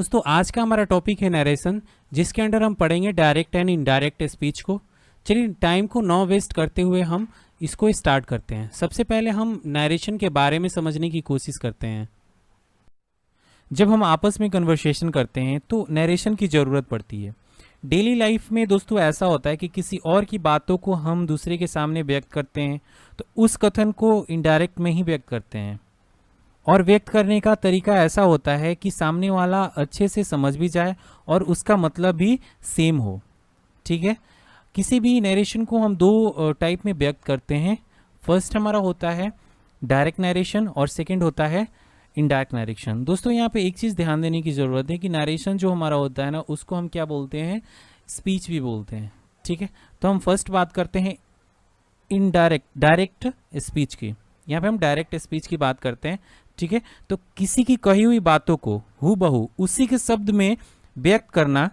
दोस्तों आज का हमारा टॉपिक है नरेशन, जिसके अंडर हम पढ़ेंगे डायरेक्ट एंड इनडायरेक्ट स्पीच को। चलिए टाइम को ना वेस्ट करते हुए हम इसको स्टार्ट करते हैं। सबसे पहले हम नरेशन के बारे में समझने की कोशिश करते हैं। जब हम आपस में कन्वर्सेशन करते हैं तो नरेशन की ज़रूरत पड़ती है। डेली लाइफ में दोस्तों ऐसा होता है कि किसी और की बातों को हम दूसरे के सामने व्यक्त करते हैं तो उस कथन को इनडायरेक्ट में ही व्यक्त करते हैं, और व्यक्त करने का तरीका ऐसा होता है कि सामने वाला अच्छे से समझ भी जाए और उसका मतलब भी सेम हो। ठीक है, किसी भी नरेशन को हम दो टाइप में व्यक्त करते हैं। फर्स्ट हमारा होता है डायरेक्ट नरेशन और सेकंड होता है इनडायरेक्ट नरेशन। दोस्तों यहाँ पे एक चीज़ ध्यान देने की ज़रूरत है कि नरेशन जो हमारा होता है ना, उसको हम क्या बोलते हैं, स्पीच भी बोलते हैं। ठीक है, तो हम फर्स्ट बात करते हैं डायरेक्ट स्पीच की। यहाँ पे हम डायरेक्ट स्पीच की बात करते हैं। ठीक है, तो किसी की कही हुई बातों को हूबहू उसी के शब्द में व्यक्त करना,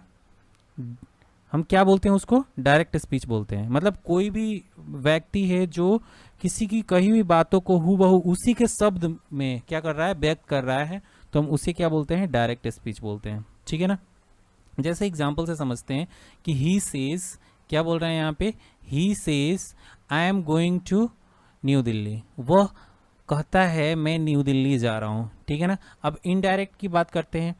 हम क्या बोलते हैं, उसको डायरेक्ट स्पीच बोलते हैं। मतलब कोई भी व्यक्ति है जो किसी की कही हुई बातों को हूबहू उसी के शब्द में क्या कर रहा है, व्यक्त कर रहा है, तो हम उसे क्या बोलते हैं, डायरेक्ट स्पीच बोलते हैं। ठीक है ना, जैसे एग्जाम्पल से समझते हैं कि ही सेज, क्या बोल रहे हैं यहाँ पे, he says I am going to New Delhi. वह कहता है मैं न्यू दिल्ली जा रहा हूँ। ठीक है ना, अब इनडायरेक्ट की बात करते हैं।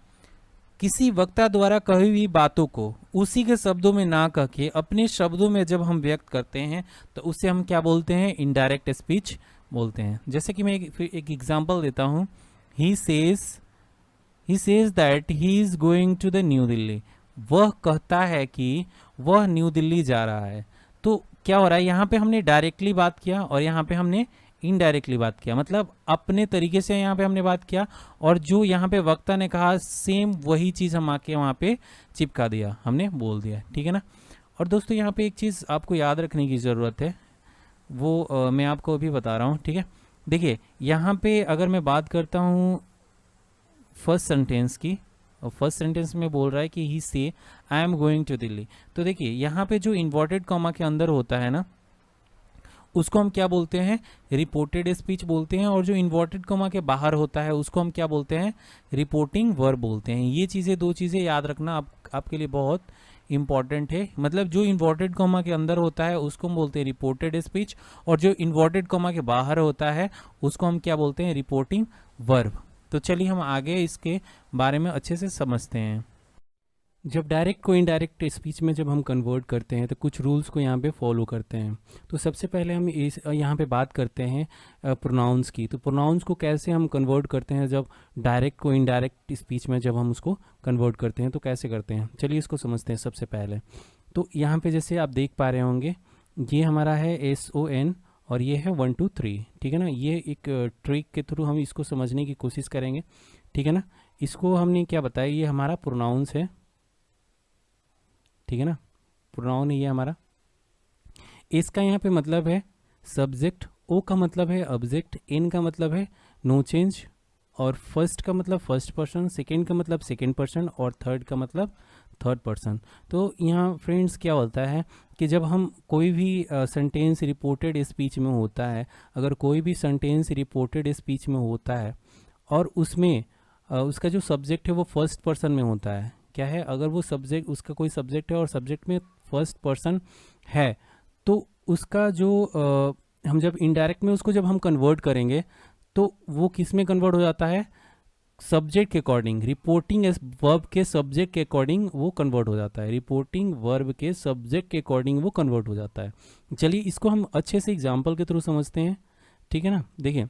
किसी वक्ता द्वारा कही हुई बातों को उसी के शब्दों में ना कह के अपने शब्दों में जब हम व्यक्त करते हैं तो उसे हम क्या बोलते हैं, इनडायरेक्ट स्पीच बोलते हैं। जैसे कि मैं एक एग्जांपल देता हूँ, he says that he is going to the New Delhi. वह कहता है कि वह न्यू दिल्ली जा रहा है। तो क्या हो रहा है, यहाँ पे हमने डायरेक्टली बात किया और यहाँ पे हमने इनडायरेक्टली बात किया, मतलब अपने तरीके से यहाँ पे हमने बात किया और जो यहाँ पे वक्ता ने कहा सेम वही चीज़ हम आके वहाँ पे चिपका दिया, हमने बोल दिया। ठीक है ना, और दोस्तों यहाँ पे एक चीज़ आपको याद रखने की ज़रूरत है, वो मैं आपको अभी बता रहा हूँ। ठीक है, देखिए यहाँ पे अगर मैं बात करता हूँ फर्स्ट सेंटेंस की, और फर्स्ट सेंटेंस में बोल रहा है कि he say I am going to Delhi, तो देखिए यहाँ पे जो इन्वर्टेड कॉमा के अंदर होता है ना, उसको हम क्या बोलते हैं, रिपोर्टेड स्पीच बोलते हैं, और जो इन्वर्टेड कॉमा के बाहर होता है उसको हम क्या बोलते हैं, रिपोर्टिंग वर्ब बोलते हैं। ये चीज़ें, दो चीज़ें याद रखना आपके लिए बहुत इंपॉर्टेंट है। मतलब जो इन्वर्टेड कॉमा के अंदर होता है उसको हम बोलते हैं रिपोर्टेड स्पीच, और जो इन्वर्टेड कॉमा के बाहर होता है उसको हम क्या बोलते हैं, रिपोर्टिंग वर्ब। तो चलिए हम आगे इसके बारे में अच्छे से समझते हैं। जब डायरेक्ट को इनडायरेक्ट स्पीच में जब हम कन्वर्ट करते हैं तो कुछ रूल्स को यहाँ पे फॉलो करते हैं। तो सबसे पहले हम इस यहाँ पे बात करते हैं प्रोनाउंस की। तो प्रोनाउंस को कैसे हम कन्वर्ट करते हैं, जब डायरेक्ट को इनडायरेक्ट स्पीच में जब हम उसको कन्वर्ट करते हैं तो कैसे करते हैं, चलिए इसको समझते हैं। सबसे पहले तो यहाँ पे जैसे आप देख पा रहे होंगे, ये हमारा है SON और ये है 1 2 3। ठीक है ना, ये एक ट्रिक के थ्रू हम इसको समझने की कोशिश करेंगे। ठीक है ना, इसको हमने क्या बताया, ये हमारा प्रोनाउंस है। ठीक है ना, प्रोनाउन ये हमारा, इसका यहाँ पे मतलब है सब्जेक्ट, ओ का मतलब है ऑब्जेक्ट, एन का मतलब है नो चेंज, और फर्स्ट का मतलब फर्स्ट पर्सन, सेकंड का मतलब सेकंड पर्सन, और थर्ड का मतलब थर्ड पर्सन। तो यहाँ फ्रेंड्स क्या होता है कि जब हम कोई भी सेंटेंस रिपोर्टेड स्पीच में होता है, अगर कोई भी सेंटेंस रिपोर्टेड स्पीच में होता है और उसमें उसका जो सब्जेक्ट है वो फर्स्ट पर्सन में होता है, क्या है, अगर वो सब्जेक्ट, उसका कोई सब्जेक्ट है और सब्जेक्ट में फर्स्ट पर्सन है, तो उसका जो हम जब इनडायरेक्ट में उसको जब हम कन्वर्ट करेंगे तो वो किस में कन्वर्ट हो जाता है, सब्जेक्ट के अकॉर्डिंग, रिपोर्टिंग वर्ब के सब्जेक्ट के अकॉर्डिंग वो कन्वर्ट हो जाता है, रिपोर्टिंग वर्ब के सब्जेक्ट के अकॉर्डिंग वो कन्वर्ट हो जाता है। चलिए इसको हम अच्छे से एग्जाम्पल के थ्रू समझते हैं। ठीक है ना, देखिए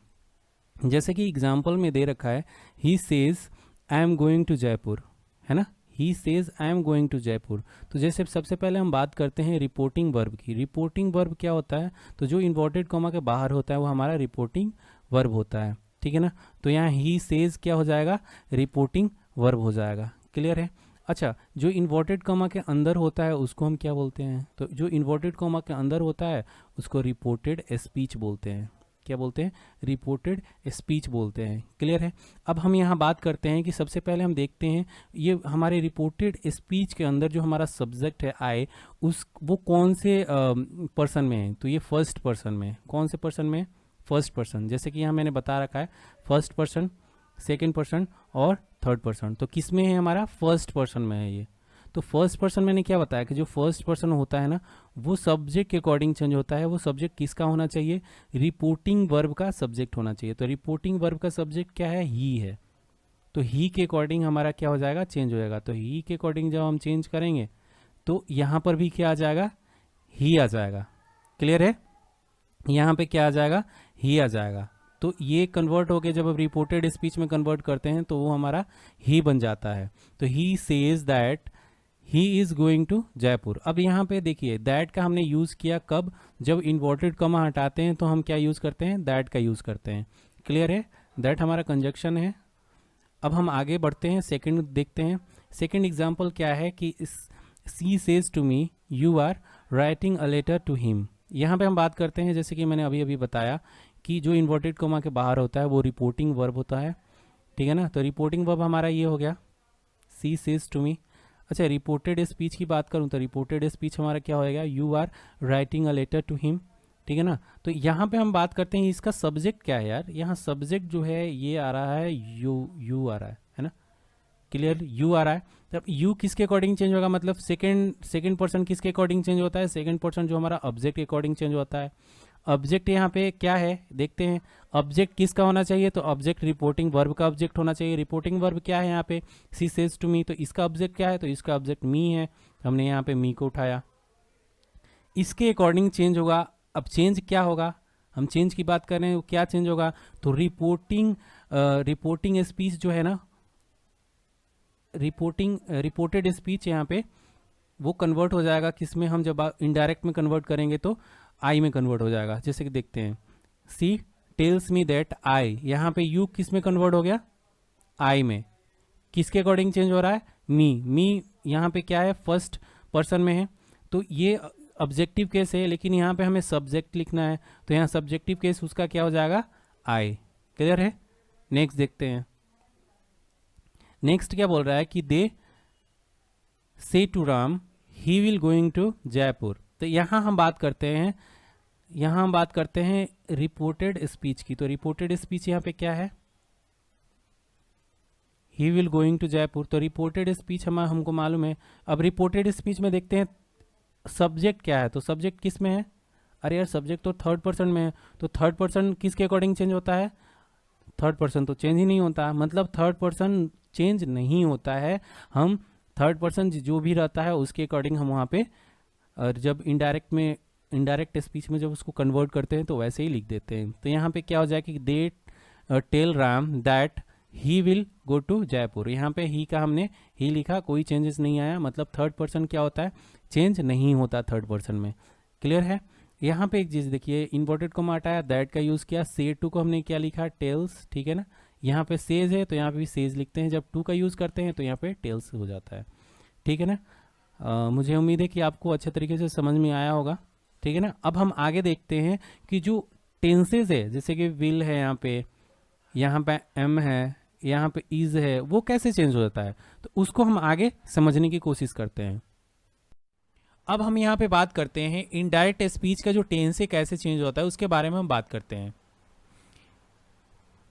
जैसे कि एग्जाम्पल में दे रखा है, he says I am going to Jaipur, है ना, he says I am going to Jaipur. तो जैसे सबसे पहले हम बात करते हैं रिपोर्टिंग वर्ब की। रिपोर्टिंग वर्ब क्या होता है, तो जो इन्वर्टेड कॉमा के बाहर होता है वो हमारा रिपोर्टिंग वर्ब होता है। ठीक है ना, तो यहाँ ही सेज क्या हो जाएगा, रिपोर्टिंग वर्ब हो जाएगा। क्लियर है। अच्छा, जो इन्वर्टेड कॉमा के अंदर होता है उसको हम क्या बोलते हैं, तो जो इन्वर्टेड कॉमा के अंदर होता है उसको रिपोर्टेड स्पीच बोलते हैं। क्या बोलते हैं, रिपोर्टेड स्पीच बोलते हैं। क्लियर है। अब हम यहाँ बात करते हैं कि सबसे पहले हम देखते हैं ये हमारे रिपोर्टेड स्पीच के अंदर जो हमारा सब्जेक्ट है आई, वो कौन से पर्सन में है, तो ये फर्स्ट पर्सन में। कौन से पर्सन में, फर्स्ट पर्सन। जैसे कि यहाँ मैंने बता रखा है फर्स्ट पर्सन, सेकेंड पर्सन और थर्ड पर्सन। तो किस में है हमारा, फर्स्ट पर्सन में है ये। तो फर्स्ट पर्सन मैंने क्या बताया कि जो फर्स्ट पर्सन होता है ना वो सब्जेक्ट के अकॉर्डिंग चेंज होता है। वो सब्जेक्ट किसका होना चाहिए, रिपोर्टिंग वर्ब का सब्जेक्ट होना चाहिए। तो रिपोर्टिंग वर्ब का सब्जेक्ट क्या है, ही है। तो ही के अकॉर्डिंग हमारा क्या हो जाएगा, चेंज हो जाएगा। तो ही के अकॉर्डिंग जब हम चेंज करेंगे तो यहाँ पर भी क्या आ जाएगा, ही आ जाएगा। क्लियर है, यहाँ पे क्या आ जाएगा, ही आ जाएगा। तो ये कन्वर्ट हो के जब हम रिपोर्टेड स्पीच में कन्वर्ट करते हैं तो वो हमारा ही बन जाता है। तो he says that he is going to Jaipur. अब यहाँ पे देखिए दैट का हमने यूज़ किया कब, जब इन्वर्टेड कॉमा हटाते हैं तो हम क्या यूज़ करते हैं, दैट का यूज़ करते हैं। क्लियर है, दैट हमारा कंजक्शन है। अब हम आगे बढ़ते हैं, सेकंड देखते हैं। सेकंड एग्जांपल क्या है कि she says to me you are writing a letter to him. यहाँ पे हम बात करते हैं, जैसे कि मैंने अभी अभी बताया कि जो इन्वर्टेड कॉमा के बाहर होता है वो रिपोर्टिंग वर्ब होता है, ठीक है ना। तो रिपोर्टिंग वर्ब हमारा ये हो गया, सी सेज टू मी। अच्छा, रिपोर्टेड स्पीच की बात करूँ तो रिपोर्टेड स्पीच हमारा क्या होएगा, you are writing a letter to him, ठीक है ना। तो यहाँ पे हम बात करते हैं इसका सब्जेक्ट क्या है यार, यहाँ सब्जेक्ट जो है ये आ रहा है यू आ रहा है ना। क्लियर, यू आ रहा है। तब यू किसके अकॉर्डिंग चेंज होगा, मतलब सेकंड पर्सन किसके अकॉर्डिंग चेंज होता है, सेकंड पर्सन जो हमारा ऑब्जेक्ट के अकॉर्डिंग चेंज होता है। ऑब्जेक्ट यहाँ पे क्या है देखते हैं, ऑब्जेक्ट किसका होना चाहिए, तो ऑब्जेक्ट रिपोर्टिंग वर्ब का ऑब्जेक्ट होना चाहिए। रिपोर्टिंग वर्ब क्या है यहाँ पे, सी सेज टू मी, तो इसका ऑब्जेक्ट क्या है, तो इसका ऑब्जेक्ट मी है, हमने यहाँ पे मी को उठाया। इसके अकॉर्डिंग चेंज होगा। अब चेंज क्या होगा, हम चेंज की बात कर रहे हैं, क्या चेंज होगा, तो रिपोर्टिंग स्पीच जो है ना, रिपोर्टेड स्पीच यहाँ पे वो कन्वर्ट हो जाएगा किस में, हम जब इनडायरेक्ट में कन्वर्ट करेंगे तो आई में कन्वर्ट हो जाएगा। जैसे कि देखते हैं, सी टेल्स मी दैट आई, यहाँ पे यू किस में कन्वर्ट हो गया, आई में। किसके अकॉर्डिंग चेंज हो रहा है, मी यहाँ पे क्या है, फर्स्ट पर्सन में है। तो ये ऑब्जेक्टिव केस है, लेकिन यहाँ पे हमें सब्जेक्ट लिखना है, तो यहाँ सब्जेक्टिव केस उसका क्या हो जाएगा, आई। क्लियर है, नेक्स्ट देखते हैं। नेक्स्ट क्या बोल रहा है कि they say to Ram he will going to Jaipur. तो यहाँ हम बात करते हैं रिपोर्टेड स्पीच की। तो रिपोर्टेड स्पीच यहाँ पे क्या है, he will going to Jaipur. तो रिपोर्टेड स्पीच हमको मालूम है। अब रिपोर्टेड स्पीच में देखते हैं सब्जेक्ट क्या है, तो सब्जेक्ट किस में है, अरे यार सब्जेक्ट तो थर्ड पर्सन में है। तो थर्ड पर्सन किसके अकॉर्डिंग चेंज होता है, थर्ड पर्सन तो चेंज ही नहीं होता, मतलब थर्ड पर्सन चेंज नहीं होता है। हम थर्ड पर्सन जो भी रहता है उसके अकॉर्डिंग हम वहाँ पे जब इनडायरेक्ट स्पीच में जब उसको कन्वर्ट करते हैं तो वैसे ही लिख देते हैं। तो यहाँ पे क्या हो जाए कि they tell Ram that he will go to Jaipur. यहाँ पे ही का हमने ही लिखा, कोई चेंजेस नहीं आया, मतलब थर्ड पर्सन क्या होता है, चेंज नहीं होता थर्ड पर्सन में। क्लियर है। यहाँ पे एक चीज़ देखिए, इन्वर्टेड को हटाया, दैट का यूज़ किया, से टू को हमने क्या लिखा, टेल्स, ठीक है ना। यहाँ पे सेज है तो यहाँ पे भी सेज लिखते हैं, जब टू का यूज़ करते हैं तो यहाँ पे टेल्स हो जाता है, ठीक है ना। मुझे उम्मीद है कि आपको अच्छे तरीके से समझ में आया होगा, ठीक है ना। अब हम आगे देखते हैं कि जो टेंसेज है, जैसे कि विल है यहाँ पे एम है, यहाँ पे इज है, वो कैसे चेंज हो जाता है, तो उसको हम आगे समझने की कोशिश करते हैं। अब हम यहाँ पे बात करते हैं इनडायरेक्ट स्पीच का जो टेंस है कैसे चेंज होता है, उसके बारे में हम बात करते हैं।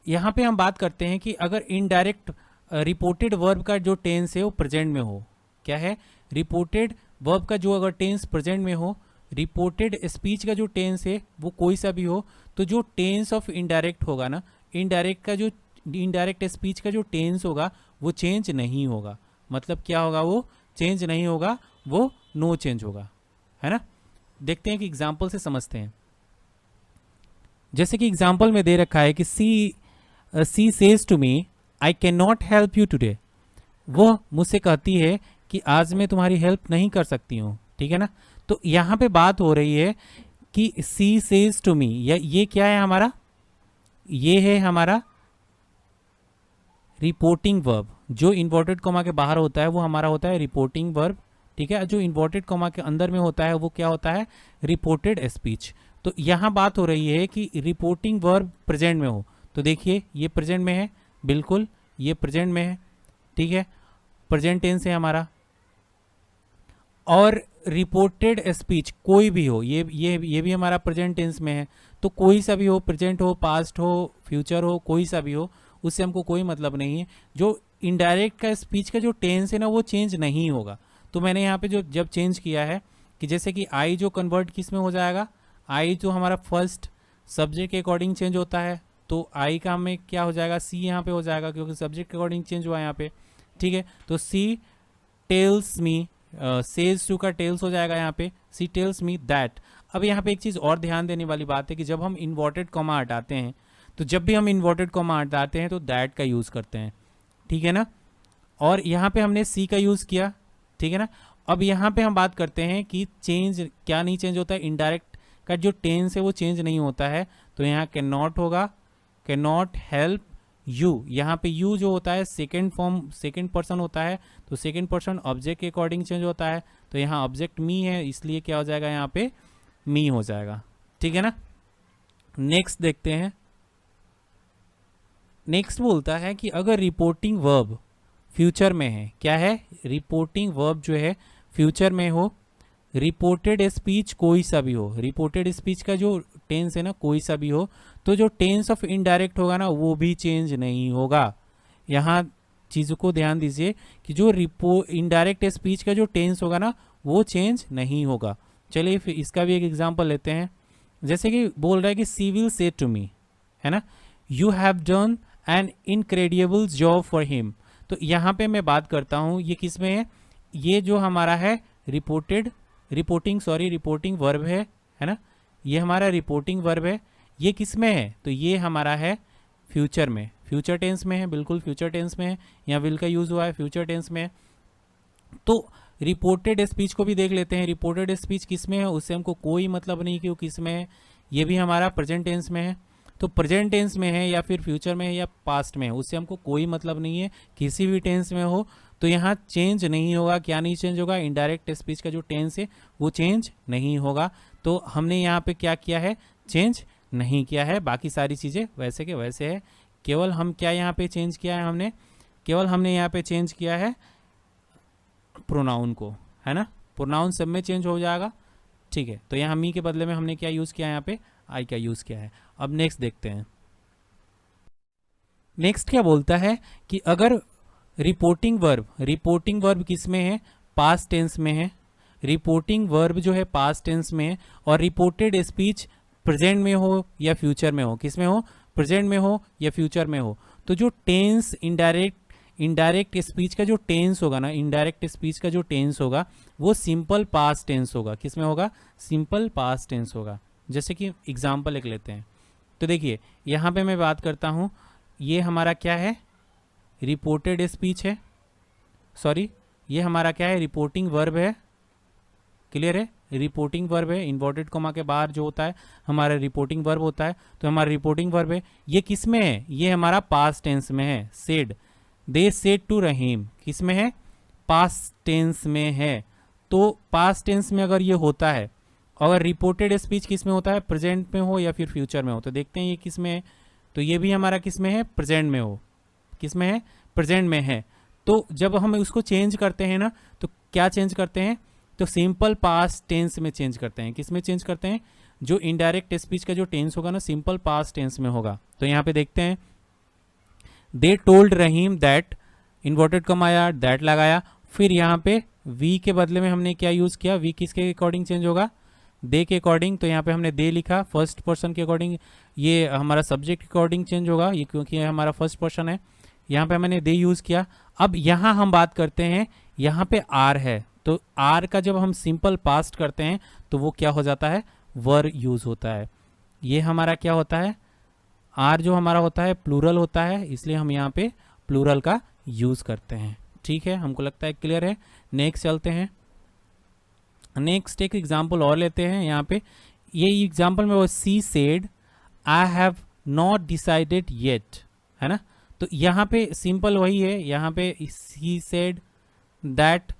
यहाँ पे हम बात करते हैं कि अगर इनडायरेक्ट रिपोर्टेड वर्ब का जो टेंस है वो प्रेजेंट में हो, क्या है, रिपोर्टेड वर्ब का जो अगर टेंस प्रेजेंट में हो, रिपोर्टेड स्पीच का जो टेंस है वो कोई सा भी हो, तो जो टेंस ऑफ इनडायरेक्ट होगा ना, इनडायरेक्ट स्पीच का जो टेंस होगा वो चेंज नहीं होगा। मतलब क्या होगा, वो चेंज नहीं होगा, वो नो चेंज होगा, है ना। देखते हैं कि एग्जाम्पल से समझते हैं। जैसे कि एग्जाम्पल में दे रखा है कि she says to me I can not help you today. वो मुझसे कहती है कि आज मैं तुम्हारी हेल्प नहीं कर सकती हूँ, ठीक है ना। तो यहाँ पे बात हो रही है कि सी सेज टू मी, ये क्या है हमारा, ये है हमारा रिपोर्टिंग वर्ब। जो इन्वर्टेड कॉमा के बाहर होता है वो हमारा होता है रिपोर्टिंग वर्ब, ठीक है। जो इन्वर्टेड कॉमा के अंदर में होता है वो क्या होता है, रिपोर्टेड स्पीच। तो यहाँ बात हो रही है कि रिपोर्टिंग वर्ब प्रेजेंट में हो, तो देखिए ये प्रेजेंट में है, बिल्कुल ये प्रेजेंट में है, ठीक है, प्रेजेंट टेंस है हमारा। और रिपोर्टेड स्पीच कोई भी हो, ये भी हमारा प्रेजेंट टेंस में है। तो कोई सा भी हो, प्रेजेंट हो, पास्ट हो, फ्यूचर हो, कोई सा भी हो, उससे हमको कोई मतलब नहीं है। जो इनडायरेक्ट का स्पीच का जो टेंस है ना वो चेंज नहीं होगा। तो मैंने यहाँ पे जो जब चेंज किया है कि जैसे कि आई जो कन्वर्ट किस में हो जाएगा, आई जो हमारा फर्स्ट सब्जेक्ट के अकॉर्डिंग चेंज होता है, तो आई का हमें क्या हो जाएगा, सी यहाँ पे हो जाएगा क्योंकि सब्जेक्ट के अकॉर्डिंग चेंज हुआ है यहाँ पे, ठीक है। तो सी टेल्स मी, सेज टू का टेल्स हो जाएगा यहाँ पे, सी टेल्स मी दैट। अब यहाँ पे एक चीज़ और ध्यान देने वाली बात है कि जब हम इन्वर्टेड कॉमा हटाते हैं, तो जब भी हम इन्वर्टेड कॉमा हटाते हैं तो दैट का यूज़ करते हैं, ठीक है ना। और यहाँ पे हमने सी का यूज़ किया, ठीक है ना। अब यहाँ पे हम बात करते हैं कि चेंज क्या नहीं चेंज होता है, इनडायरेक्ट का जो टेंस है वो चेंज नहीं होता है, तो यहाँ कैन नॉट होगा, कैन नॉट हेल्प यू। यहाँ पे यू जो होता है सेकेंड फॉर्म, सेकेंड पर्सन होता है, तो सेकेंड पर्सन ऑब्जेक्ट के अकॉर्डिंग चेंज होता है, तो यहाँ ऑब्जेक्ट मी है इसलिए क्या हो जाएगा, यहाँ पे मी हो जाएगा, ठीक है ना। नेक्स्ट देखते हैं। नेक्स्ट बोलता है कि अगर रिपोर्टिंग वर्ब फ्यूचर में है, क्या है, रिपोर्टिंग वर्ब जो है फ्यूचर में हो, रिपोर्टेड स्पीच कोई सा भी हो, रिपोर्टेड स्पीच का जो टेंस है ना कोई सा भी हो, तो जो टेंस ऑफ इनडायरेक्ट होगा ना वो भी चेंज नहीं होगा। यहाँ चीज़ों को ध्यान दीजिए कि जो इनडायरेक्ट स्पीच का जो टेंस होगा ना वो चेंज नहीं होगा। चलिए फिर इसका भी एक एग्जांपल लेते हैं। जैसे कि बोल रहा है कि सी विल से टू मी, है ना, you have done an incredible job for him. तो यहाँ पे मैं बात करता हूँ ये किस में है, ये जो हमारा है रिपोर्टिंग वर्ब है ना, ये हमारा रिपोर्टिंग वर्ब है, ये किस में है, तो ये हमारा है फ्यूचर में, फ्यूचर टेंस में है, बिल्कुल फ्यूचर टेंस में है, यहाँ विल का यूज़ हुआ है, फ्यूचर टेंस में है। तो रिपोर्टेड स्पीच को भी देख लेते हैं, रिपोर्टेड स्पीच किस में है, उससे हमको कोई मतलब नहीं कि वो किस में है, ये भी हमारा प्रेजेंट टेंस में है। तो प्रेजेंट टेंस में है या फिर फ्यूचर में है या पास्ट में है, उससे हमको कोई मतलब नहीं है, किसी भी टेंस में हो तो यहाँ चेंज नहीं होगा। क्या नहीं चेंज होगा, इनडायरेक्ट स्पीच का जो टेंस है वो चेंज नहीं होगा। तो हमने यहाँ पे क्या किया है, चेंज नहीं किया है, बाकी सारी चीज़ें वैसे के वैसे है। केवल हम क्या यहाँ पे चेंज किया है, हमने यहाँ पे चेंज किया है प्रोनाउन को, है ना, प्रोनाउन सब में चेंज हो जाएगा, ठीक है। तो यहाँ मी के बदले में हमने क्या यूज़ किया है, यहाँ पे आई का यूज़ किया है। अब नेक्स्ट देखते हैं। नेक्स्ट क्या बोलता है कि अगर रिपोर्टिंग वर्ब किस में है, पास्ट टेंस में है, रिपोर्टिंग वर्ब जो है पास्ट टेंस में है, और रिपोर्टेड स्पीच प्रेजेंट में हो या फ्यूचर में हो, किस में हो, प्रेजेंट में हो या फ्यूचर में हो, तो जो टेंस इनडायरेक्ट स्पीच का जो टेंस होगा ना, इनडायरेक्ट स्पीच का जो टेंस होगा वो सिंपल पास्ट टेंस होगा, किस में होगा, सिंपल पास्ट टेंस होगा। जैसे कि एग्जाम्पल एक लेते हैं, तो देखिए यहाँ पे मैं बात करता हूँ, ये हमारा क्या है, रिपोर्टेड स्पीच है, सॉरी ये हमारा क्या है, रिपोर्टिंग वर्ब है, क्लियर है, रिपोर्टिंग वर्ब है, इन्वर्टेड कॉमा के बाहर जो होता है हमारा रिपोर्टिंग वर्ब होता है, तो हमारा रिपोर्टिंग वर्ब है, ये किस में है, ये हमारा पास्ट टेंस में है, सेड, दे सेड टू रहीम, किस में है, पास्ट टेंस में है। तो पास्ट टेंस में अगर ये होता है, अगर रिपोर्टेड स्पीच किस में होता है, प्रेजेंट में हो या फिर फ्यूचर में हो, तो देखते हैं ये किस में है, तो ये भी हमारा किस में है, प्रेजेंट में हो, किस में है, प्रेजेंट में है। तो जब हम उसको चेंज करते हैं ना, तो क्या चेंज करते हैं, तो सिंपल पास्ट टेंस में चेंज करते हैं, किस में चेंज करते हैं, जो इनडायरेक्ट स्पीच का जो टेंस होगा ना सिंपल पास्ट टेंस में होगा। तो यहाँ पे देखते हैं, they told Rahim that, inverted comma आया, दैट लगाया, फिर यहाँ पे वी के बदले में हमने क्या यूज़ किया, वी किसके अकॉर्डिंग चेंज होगा, दे के अकॉर्डिंग, तो यहाँ पे हमने दे लिखा, फर्स्ट पर्सन के अकॉर्डिंग, ये हमारा सब्जेक्ट के अकॉर्डिंग चेंज होगा, ये क्योंकि ये हमारा फर्स्ट पर्सन है, यहाँ पे मैंने दे यूज़ किया। अब यहाँ हम बात करते हैं, यहाँ पे आर है, तो आर का जब हम सिंपल पास्ट करते हैं तो वो क्या हो जाता है, वर यूज़ होता है। ये हमारा क्या होता है, आर जो हमारा होता है प्लूरल होता है, इसलिए हम यहाँ पे प्लूरल का यूज़ करते हैं, ठीक है, हमको लगता है क्लियर है। नेक्स्ट चलते हैं, नेक्स्ट एक एग्जाम्पल और लेते हैं। यहाँ पे ये एग्जाम्पल में वो she said I have not decided yet, है ना, तो यहाँ पे सिंपल वही है, यहाँ पे सी सेड दैट,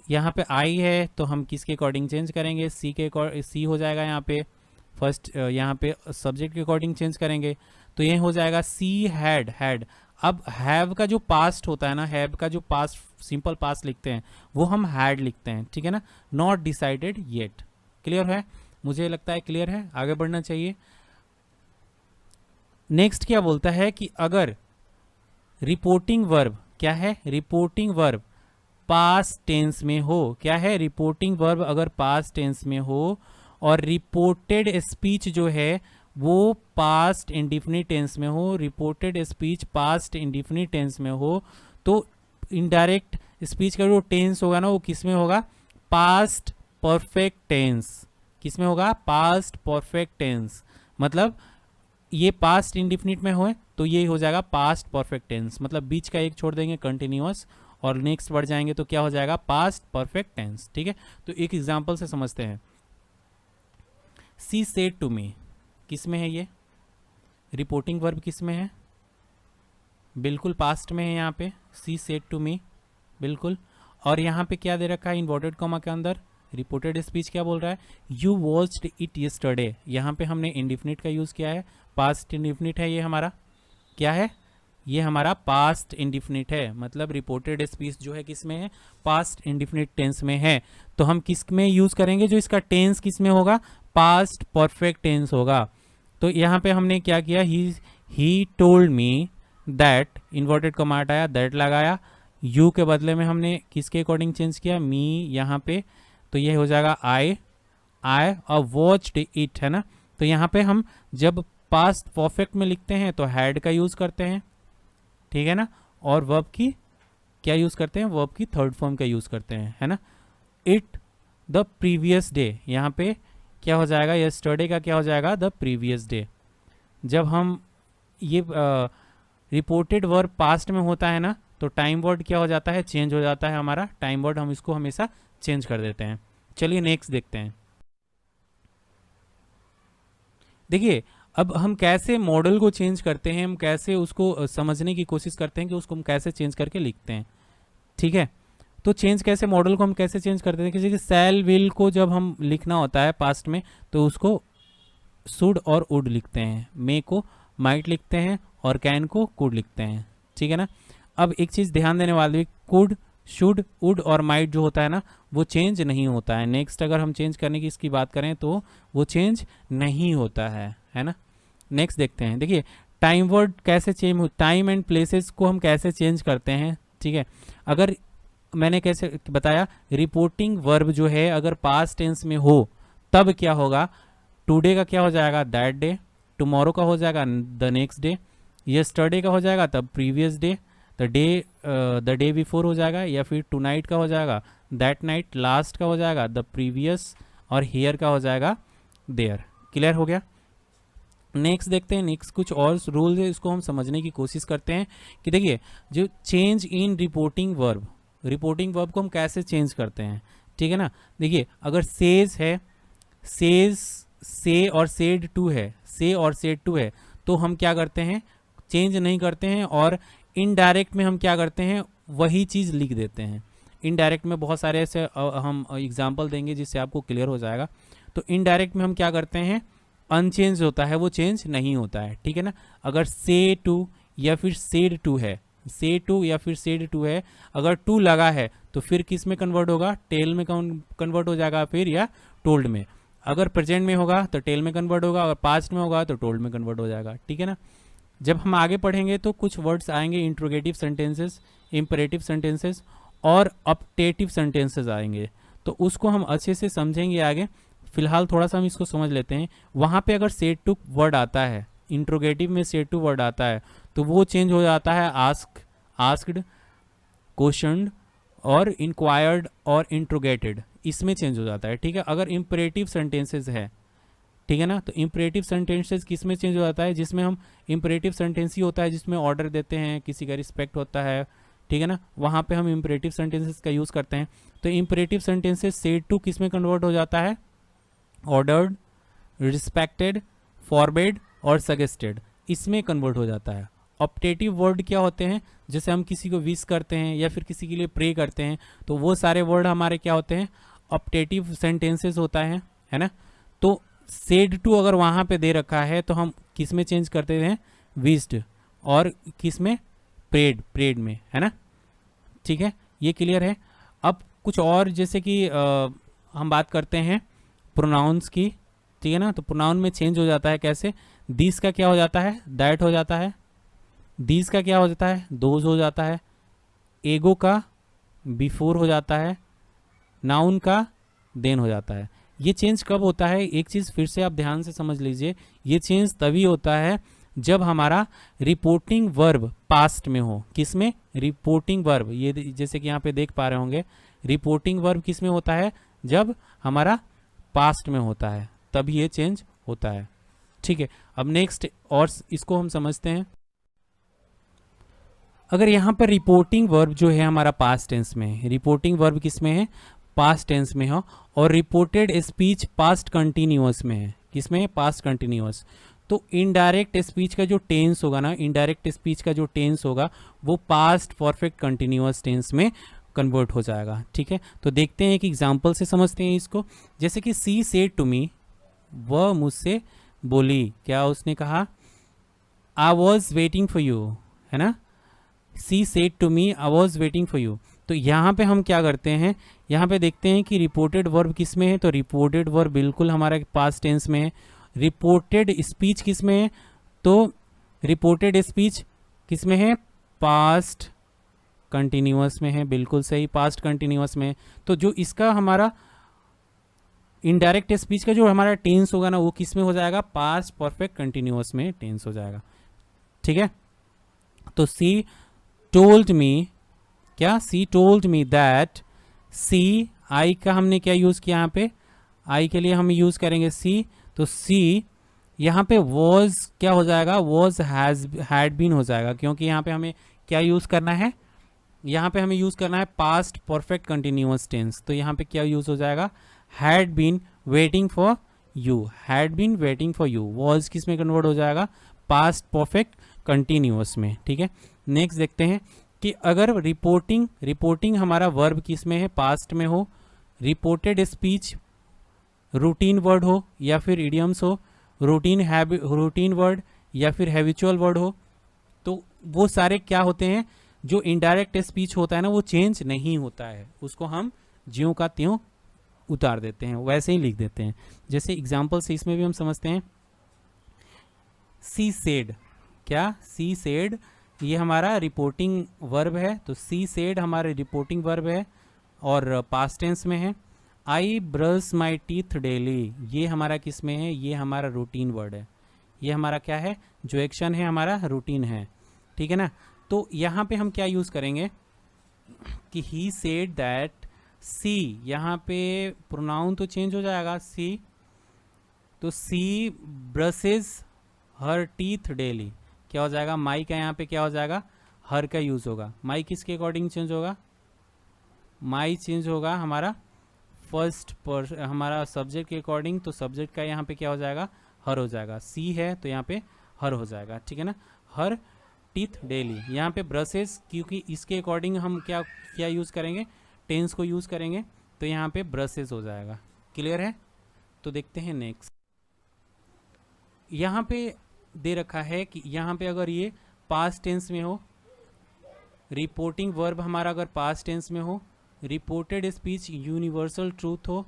यहाँ पे आई है तो हम किसके अकॉर्डिंग चेंज करेंगे, सी के सी हो जाएगा, यहाँ पे फर्स्ट, यहाँ पे सब्जेक्ट के अकॉर्डिंग चेंज करेंगे, तो ये हो जाएगा सी हैड। अब हैव का जो पास्ट होता है ना, हैव का जो पास्ट सिंपल पास्ट लिखते हैं वो हम हैड लिखते हैं, ठीक है ना, नॉट डिसाइडेड येट। क्लियर है, मुझे लगता है क्लियर है, आगे बढ़ना चाहिए। नेक्स्ट क्या बोलता है कि अगर रिपोर्टिंग वर्ब क्या है, रिपोर्टिंग वर्ब पास्ट टेंस में हो, क्या है, रिपोर्टिंग वर्ब अगर पास्ट टेंस में हो और रिपोर्टेड स्पीच जो है वो पास्ट इंडिफिनिट टेंस में हो, reported speech past indefinite tense में हो, तो इनडायरेक्ट स्पीच का जो टेंस होगा ना वो किस में होगा, पास्ट परफेक्ट टेंस। किस में होगा, पास्ट परफेक्ट टेंस। मतलब ये पास्ट इंडिफिनिट में हो तो ये हो जाएगा पास्ट परफेक्ट टेंस, मतलब बीच का एक छोड़ देंगे कंटिन्यूअस और नेक्स्ट बढ़ जाएंगे तो क्या हो जाएगा, पास्ट परफेक्ट टेंस। ठीक है, तो एक एग्जांपल से समझते हैं। सी सेड टू मी, किस में है ये, रिपोर्टिंग वर्ब किस में है, बिल्कुल पास्ट में है यहाँ पे, सी सेड टू मी, बिल्कुल। और यहाँ पे क्या दे रखा है इन्वर्टेड कॉमा के अंदर, रिपोर्टेड स्पीच क्या बोल रहा है, यू वॉच्ड इट यस्टरडे। यहाँ पे हमने इंडिफिनिट का यूज़ किया है, पास्ट इंडिफिनिट है ये हमारा, क्या है, ये हमारा पास्ट इंडिफिनिट है, मतलब रिपोर्टेड स्पीच जो है किस में है, पास्ट इंडिफिनिट टेंस में है। तो हम किस में यूज़ करेंगे, जो इसका टेंस किस में होगा, पास्ट परफेक्ट टेंस होगा। तो यहाँ पे हमने क्या किया, ही told me that, inverted comma हटाया, दैट लगाया, यू के बदले में हमने किसके अकॉर्डिंग चेंज किया, मी यहाँ पे, तो ये हो जाएगा आई और वॉच्ड इट, है ना। तो यहाँ पे हम जब पास्ट परफेक्ट में लिखते हैं तो हैड का यूज़ करते हैं, ठीक है ना, और वर्ब की क्या यूज़ करते हैं, वर्ब की थर्ड फॉर्म का यूज़ करते हैं, है ना। इट द प्रीवियस डे, यहाँ पे क्या हो जाएगा, यस्टरडे का क्या हो जाएगा, द प्रीवियस डे। जब हम ये रिपोर्टेड वर्ब पास्ट में होता है ना तो टाइम वर्ड क्या हो जाता है, चेंज हो जाता है हमारा टाइम वर्ड, हम इसको हमेशा चेंज कर देते हैं। चलिए नेक्स्ट देखते हैं। देखिए अब हम कैसे मॉडल को चेंज करते हैं, हम कैसे उसको समझने की कोशिश करते हैं कि उसको हम कैसे चेंज करके लिखते हैं। ठीक है, तो चेंज कैसे, मॉडल को हम कैसे चेंज करते हैं, किसी के सेल विल को जब हम लिखना होता है पास्ट में तो उसको शुड और वुड लिखते हैं, मे को माइट लिखते हैं और कैन को कुड लिखते हैं। ठीक है ना। अब एक चीज़ ध्यान देने वाली, कुड, शुड, वुड और माइट जो होता है ना वो चेंज नहीं होता है। नेक्स्ट अगर हम चेंज करने की इसकी बात करें तो वो चेंज नहीं होता है ना। नेक्स्ट देखते हैं। देखिए टाइम वर्ड कैसे चेंज हो, टाइम एंड प्लेसेस को हम कैसे चेंज करते हैं। ठीक है, अगर मैंने कैसे बताया, रिपोर्टिंग वर्ब जो है अगर पास्ट टेंस में हो तब क्या होगा, टुडे का क्या हो जाएगा, दैट डे, टुमारो का हो जाएगा द नेक्स्ट डे, यस्टरडे का हो जाएगा तब previous day, the day before हो जाएगा, या फिर टू नाइट का हो जाएगा दैट नाइट, लास्ट का हो जाएगा द प्रीवियस और हियर का हो जाएगा देयर। क्लियर हो गया। नेक्स्ट देखते हैं, नेक्स्ट कुछ और रूल्स है, इसको हम समझने की कोशिश करते हैं कि देखिए जो change in reporting verb, reporting verb को हम कैसे चेंज करते हैं। ठीक है ना। देखिए अगर सेज है, सेज, से और सेड टू है, से और सेड टू है तो हम क्या करते हैं, चेंज नहीं करते हैं और इनडायरेक्ट में हम क्या करते हैं, वही चीज़ लिख देते हैं। इनडायरेक्ट में बहुत सारे ऐसे हम एग्जांपल देंगे जिससे आपको क्लियर हो जाएगा। तो इनडायरेक्ट में हम क्या करते हैं, अनचेंज होता है, वो चेंज नहीं होता है। ठीक है ना। अगर से टू या फिर सेड टू है, से टू या फिर सेड टू है, अगर टू लगा है तो फिर किस में कन्वर्ट होगा, टेल में कन्वर्ट हो जाएगा फिर, या टोल्ड में। अगर प्रेजेंट में होगा तो टेल में कन्वर्ट होगा, अगर पास्ट में होगा तो टोल्ड में कन्वर्ट हो जाएगा। ठीक है ना। जब हम आगे पढ़ेंगे तो कुछ वर्ड्स आएंगे, इंट्रोगेटिव सेंटेंसेस, इंपरेटिव सेंटेंसेस और ऑप्टेटिव सेंटेंसेस आएंगे, तो उसको हम अच्छे से समझेंगे आगे। फिलहाल थोड़ा सा हम इसको समझ लेते हैं। वहाँ पे अगर सेड टू वर्ड आता है, इंट्रोगेटिव में सेड टू वर्ड आता है तो वो चेंज हो जाता है आस्क, आस्क्ड, क्वेश्चनड और इंक्वायर्ड और इंट्रोगेटेड, इसमें चेंज हो जाता है। ठीक है। अगर इंपरेटिव सेंटेंसेस है, ठीक है ना, तो इंपरेटिव सेंटेंसेस किस में चेंज हो जाता है, जिसमें हम इंपरेटिव सेंटेंस ही होता है जिसमें ऑर्डर देते हैं, किसी का रिस्पेक्ट होता है। ठीक है ना, वहाँ पे हम इंपरेटिव सेंटेंसेस का यूज़ करते हैं। तो इंपरेटिव सेंटेंसेस सेड टू किस में कन्वर्ट हो जाता है, ऑर्डर्ड, रिस्पेक्टेड, फॉरबेड और सजेस्टेड, इसमें कन्वर्ट हो जाता है। ऑप्टेटिव वर्ड क्या होते हैं, जैसे हम किसी को विश करते हैं या फिर किसी के लिए प्रे करते हैं तो वो सारे वर्ड हमारे क्या होते हैं, ऑप्टेटिव सेंटेंसेस होता है ना। तो सेड टू अगर वहाँ पे दे रखा है तो हम किस में चेंज करते हैं, विश्ड, और किस में, प्रेड, प्रेड में, है ना। ठीक है, ये क्लियर है। अब कुछ और जैसे कि हम बात करते हैं प्रोनाउंस की। ठीक है ना, तो प्रोनाउन में चेंज हो जाता है कैसे, दिस का क्या हो जाता है, दैट हो जाता है, दिस का क्या हो जाता है, दोज हो जाता है, एगो का बिफोर हो जाता है, नाउन का देन हो जाता है। ये चेंज कब होता है, एक चीज़ फिर से आप ध्यान से समझ लीजिए, ये चेंज तभी होता है जब हमारा रिपोर्टिंग वर्ब पास्ट में हो। किसमें? Reporting verb. ये जैसे कि यहाँ पे देख पा रहे होंगे, रिपोर्टिंग वर्ब किस में होता है? जब हमारा पास्ट में होता है, तभी ये चेंज होता है। ठीक है, अब नेक्स्ट और इसको हम समझते हैं। अगर यहाँ पर रिपोर्टिंग वर्ब जो है हमारा पास्ट टेंस में है, रिपोर्टिंग वर्ब किस में है? पास्ट टेंस में हो, और रिपोर्टेड स्पीच पास्ट कंटिन्यूअस में है। किस में है? Past continuous. तो इनडायरेक्ट स्पीच का जो टेंस होगा ना, इनडायरेक्ट स्पीच का जो टेंस होगा वो पास्ट परफेक्ट कंटिन्यूअस टेंस में कन्वर्ट हो जाएगा। ठीक है, तो देखते हैं एक एग्जांपल से समझते हैं इसको। जैसे कि सी सेड टू मी, वह मुझसे बोली, क्या उसने कहा? I was waiting for you, है ना। She said to me I was waiting for you. तो यहाँ पे हम क्या करते हैं, यहाँ पे देखते हैं कि रिपोर्टेड वर्ब किस में है, तो रिपोर्टेड वर्ब बिल्कुल हमारा पास्ट टेंस में है। रिपोर्टेड स्पीच किस में है, तो रिपोर्टेड स्पीच किस में है? पास्ट कंटिन्यूअस में है। बिल्कुल सही, पास्ट कंटिन्यूअस में है। तो जो इसका हमारा इनडायरेक्ट स्पीच का जो हमारा टेंस होगा ना, वो किस में हो जाएगा? पास्ट परफेक्ट कंटिन्यूअस में टेंस हो जाएगा। ठीक है, तो सी टोल्ड मी, क्या? सी टोल्ड मी दैट, सी आई का हमने क्या यूज किया यहाँ पे? आई के लिए हम यूज करेंगे सी, तो सी यहाँ पे वॉज क्या हो जाएगा? वॉज हैड बीन हो जाएगा, क्योंकि यहाँ पे हमें क्या यूज करना है? यहाँ पे हमें यूज करना है पास्ट परफेक्ट कंटिन्यूअस टेंस। तो यहाँ पे क्या यूज हो जाएगा? Had been waiting for you, had been waiting for you. Was किस में कन्वर्ट हो जाएगा? पास्ट परफेक्ट कंटिन्यूअस में। ठीक है, नेक्स्ट देखते हैं कि अगर रिपोर्टिंग हमारा वर्ब किस में है? पास्ट में हो। रिपोर्टेड स्पीच रूटीन वर्ड हो या फिर इडियम्स हो, रूटीन वर्ड या फिर हैबिचुअल वर्ड हो, तो वो सारे क्या होते हैं? जो इनडायरेक्ट स्पीच होता है ना, वो चेंज नहीं होता है, उसको हम ज्यों का त्यों उतार देते हैं, वैसे ही लिख देते हैं। जैसे एग्जाम्पल से इसमें भी हम समझते हैं। सी सेड, क्या? सी सेड ये हमारा रिपोर्टिंग वर्ब है, तो सी सेड हमारा रिपोर्टिंग वर्ब है और पास्ट टेंस में है। I brush my teeth daily, ये हमारा किस में है? ये हमारा रूटीन वर्ड है। ये हमारा क्या है? जो एक्शन है हमारा रूटीन है। ठीक है ना। तो यहाँ पे हम क्या यूज़ करेंगे कि ही सेड दैट, सी यहाँ पे प्रोनाउन तो चेंज हो जाएगा सी, तो सी ब्रशेज हर टीथ डेली, क्या हो जाएगा? माई का यहाँ पे क्या हो जाएगा? हर का यूज़ होगा। माई किसके अकॉर्डिंग चेंज होगा? माई चेंज होगा हमारा फर्स्ट हमारा सब्जेक्ट के अकॉर्डिंग, तो सब्जेक्ट का यहाँ पे क्या हो जाएगा? हर हो जाएगा। सी है तो यहाँ पे हर हो जाएगा। ठीक है ना। हर टीथ डेली, यहाँ पे ब्रशेस, क्योंकि इसके अकॉर्डिंग हम क्या यूज़ करेंगे? टेंस को यूज़ करेंगे, तो यहाँ पे ब्रशेस हो जाएगा। क्लियर है। तो देखते हैं नेक्स्ट। यहाँ पे दे रखा है कि यहाँ पे अगर ये पास्ट टेंस में हो, रिपोर्टिंग वर्ब हमारा अगर पास्ट टेंस में हो, रिपोर्टेड स्पीच यूनिवर्सल ट्रूथ हो,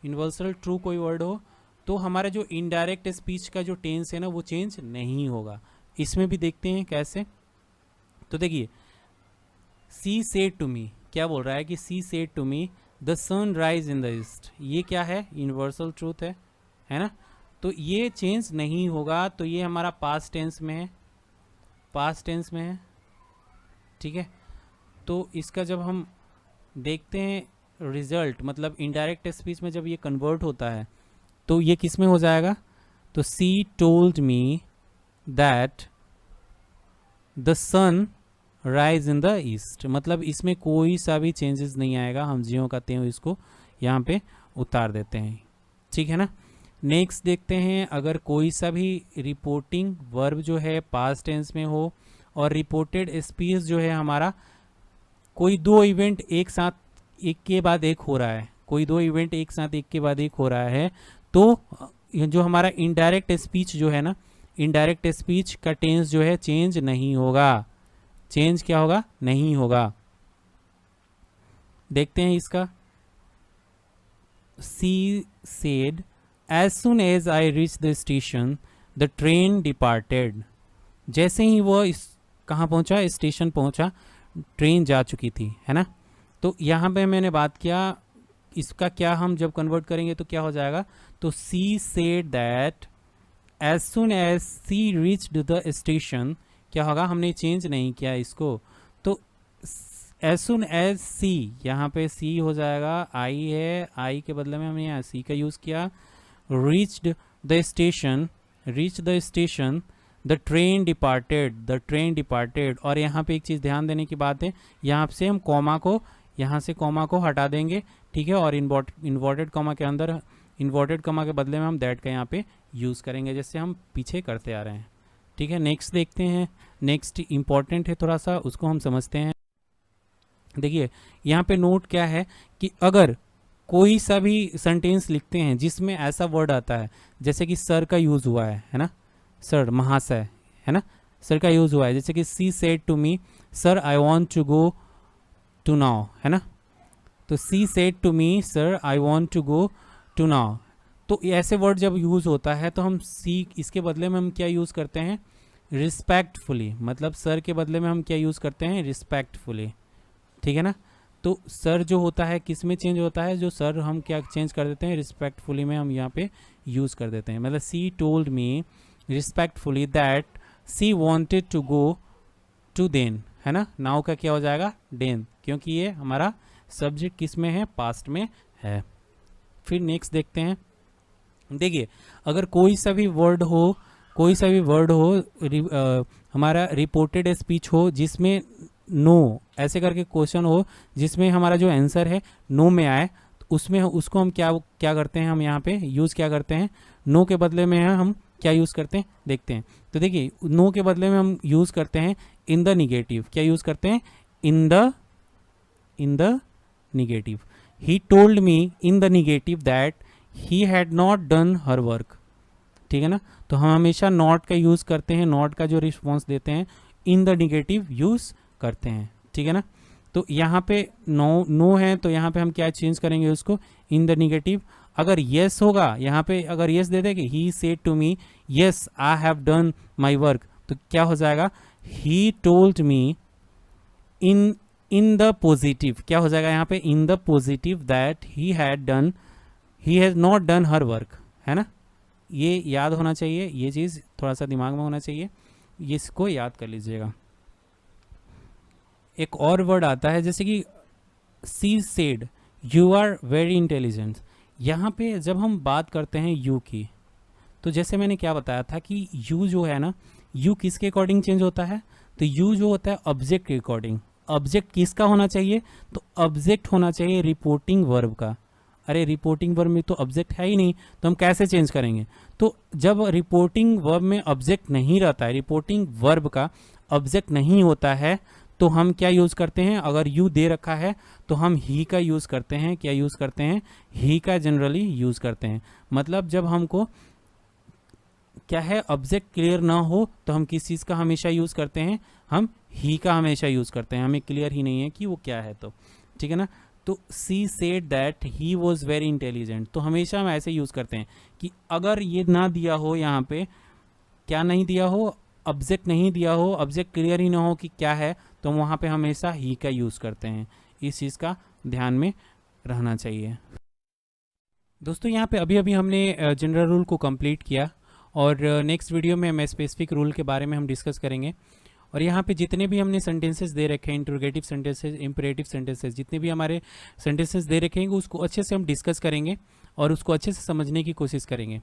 यूनिवर्सल ट्रू कोई वर्ड हो, तो हमारा जो इनडायरेक्ट स्पीच का जो टेंस है ना, वो चेंज नहीं होगा। इसमें भी देखते हैं कैसे। तो देखिए, सी सेड टू मी, क्या बोल रहा है कि she said to me the sun rise in the east, ये क्या है? यूनिवर्सल ट्रूथ है ना। तो ये चेंज नहीं होगा, तो ये हमारा पास्ट टेंस में है, पास्ट टेंस में है। ठीक है, तो इसका जब हम देखते हैं रिजल्ट, मतलब इनडायरेक्ट स्पीच में जब ये कन्वर्ट होता है, तो ये किस में हो जाएगा? तो she told me that the sun rise in the east, मतलब इसमें कोई सा भी चेंजेस नहीं आएगा, हम ज्यों का त्यों इसको यहाँ पे उतार देते हैं। ठीक है ना। नेक्स्ट देखते हैं, अगर कोई सा भी रिपोर्टिंग वर्ब जो है पास्ट टेंस में हो और रिपोर्टेड स्पीच जो है हमारा, कोई दो इवेंट एक साथ एक के बाद एक हो रहा है, कोई दो इवेंट एक साथ एक के बाद एक हो रहा है, तो जो हमारा इनडायरेक्ट स्पीच जो है ना, इनडायरेक्ट स्पीच का टेंस जो है चेंज नहीं होगा। चेंज क्या होगा? नहीं होगा। देखते हैं इसका। She said as soon as I reach the station the train departed, जैसे ही वो कहाँ पहुंचा? स्टेशन पहुंचा, ट्रेन जा चुकी थी, है ना। तो यहाँ पे मैंने बात किया, इसका क्या हम जब कन्वर्ट करेंगे तो क्या हो जाएगा, तो she said that as soon as she reached the station, क्या होगा, हमने चेंज नहीं किया इसको, तो एज सुन एज सी, यहाँ पे सी हो जाएगा, आई है, आई के बदले में हमने यहाँ सी का यूज़ किया, reached the station, reach the station, the train departed, और यहाँ पे एक चीज़ ध्यान देने की बात है, यहाँ से हम कॉमा को, यहाँ से कॉमा को हटा देंगे, ठीक है, और इन्वर्टेड कॉमा के अंदर, इन्वर्टेड कॉमा के बदले में हम दैट का यहाँ पे यूज़ करेंगे, जैसे हम पीछे करते आ रहे हैं, ठीक है। नेक्स्ट देखते हैं, नेक्स्ट इंपॉर्टेंट है थोड़ा सा, उसको हम समझते हैं। देखिए यहाँ पे नोट क्या है कि अगर कोई सा भी सेंटेंस लिखते हैं जिसमें ऐसा वर्ड आता है, जैसे कि सर का यूज़ हुआ है ना, सर, महाशय, है ना, सर का यूज़ हुआ है, जैसे कि she said to me sir I want to go to now, है ना, तो she said to me sir I want to go to now, तो ऐसे वर्ड जब यूज़ होता है तो हम सी, इसके बदले में हम क्या यूज़ करते हैं, रिस्पेक्टफुली, मतलब सर के बदले में हम क्या यूज़ करते हैं, रिस्पेक्टफुली, ठीक है ना। तो सर जो होता है किस में चेंज होता है, जो सर हम क्या चेंज कर देते हैं, रिस्पेक्टफुली में हम यहाँ पे यूज़ कर देते हैं, मतलब she told me respectfully that she wanted to go to then, है ना, नाउ का क्या हो जाएगा, डेन, क्योंकि ये हमारा सब्जेक्ट किस में है, पास्ट में है। फिर नेक्स्ट देखते हैं, देखिए अगर कोई सा भी वर्ड हो, हमारा रिपोर्टेड स्पीच हो जिसमें नो ऐसे करके क्वेश्चन हो, जिसमें हमारा जो आंसर है नो में आए, तो उसमें उसको हम क्या करते हैं, हम यहाँ पे यूज़ क्या करते हैं, नो के बदले में हम क्या यूज़ करते हैं, देखते हैं। तो देखिए नो के बदले में हम यूज़ करते हैं इन द निगेटिव, क्या यूज़ करते हैं, इन the negative, he told me in the negative that he had not done her work, ठीक है ना। तो हम हमेशा नॉट का यूज़ करते हैं, नॉट का जो रिस्पॉन्स देते हैं इन द निगेटिव यूज़ करते हैं, ठीक है ना। तो यहाँ पे नो है, तो यहाँ पे हम क्या चेंज करेंगे उसको, इन द निगेटिव। अगर येस होगा, यहाँ पे अगर येस दे देंगे, he said to me yes I have done my work, तो क्या हो जाएगा, he told me in the positive, क्या हो जाएगा यहाँ पे, in the positive that he has not done her work, है ना। ये याद होना चाहिए, ये चीज़ थोड़ा सा दिमाग में होना चाहिए, ये इसको याद कर लीजिएगा। एक और वर्ड आता है जैसे कि she said you are very intelligent, यहाँ पे जब हम बात करते हैं यू की, तो जैसे मैंने क्या बताया था कि यू जो है ना, यू किसके अकॉर्डिंग चेंज होता है, तो यू जो होता है ऑब्जेक्ट के अकॉर्डिंग। ऑब्जेक्ट किसका होना चाहिए, तो ऑब्जेक्ट होना चाहिए रिपोर्टिंग वर्ब का। अरे रिपोर्टिंग वर्ब में तो ऑब्जेक्ट है ही नहीं, तो हम कैसे चेंज करेंगे, तो जब रिपोर्टिंग वर्ब में ऑब्जेक्ट नहीं रहता है, रिपोर्टिंग वर्ब का ऑब्जेक्ट नहीं होता है, तो हम क्या यूज़ करते हैं, अगर यू दे रखा है तो हम ही का यूज़ करते हैं, क्या यूज़ करते हैं, ही का जनरली यूज़ करते हैं। मतलब जब हमको क्या है, ऑब्जेक्ट क्लियर ना हो तो हम किस चीज़ का हमेशा यूज़ करते हैं, हम ही का हमेशा यूज़ करते हैं, हमें क्लियर ही नहीं है कि वो क्या है, तो ठीक है ना। तो she said that he was very intelligent, तो हमेशा हम ऐसे यूज़ करते हैं कि अगर ये ना दिया हो, यहाँ पे क्या नहीं दिया हो, ऑब्जेक्ट नहीं दिया हो, ऑब्जेक्ट क्लियर ही ना हो कि क्या है, तो वहाँ पे हमेशा ही का यूज़ करते हैं। इस चीज़ का ध्यान में रहना चाहिए। दोस्तों यहाँ पे अभी अभी हमने जनरल रूल को कंप्लीट किया, और नेक्स्ट वीडियो में मैं स्पेसिफिक रूल के बारे में हम डिस्कस करेंगे। और यहाँ पे जितने भी हमने सेंटेंसेस दे रखे हैं, इंटरोगेटिव सेंटेंसेस, इंपरेटिव सेंटेंसेस, जितने भी हमारे सेंटेंसेस दे रखे हैं, उसको अच्छे से हम डिस्कस करेंगे और उसको अच्छे से समझने की कोशिश करेंगे।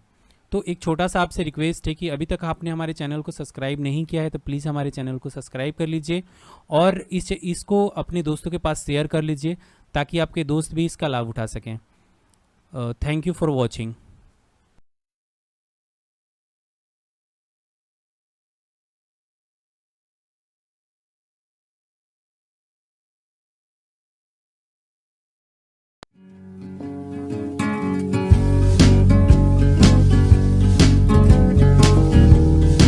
तो एक छोटा सा आपसे रिक्वेस्ट है कि अभी तक आपने हमारे चैनल को सब्सक्राइब नहीं किया है तो प्लीज़ हमारे चैनल को सब्सक्राइब कर लीजिए, और इसको अपने दोस्तों के पास शेयर कर लीजिए ताकि आपके दोस्त भी इसका लाभ उठा सकें। Thank you for watching.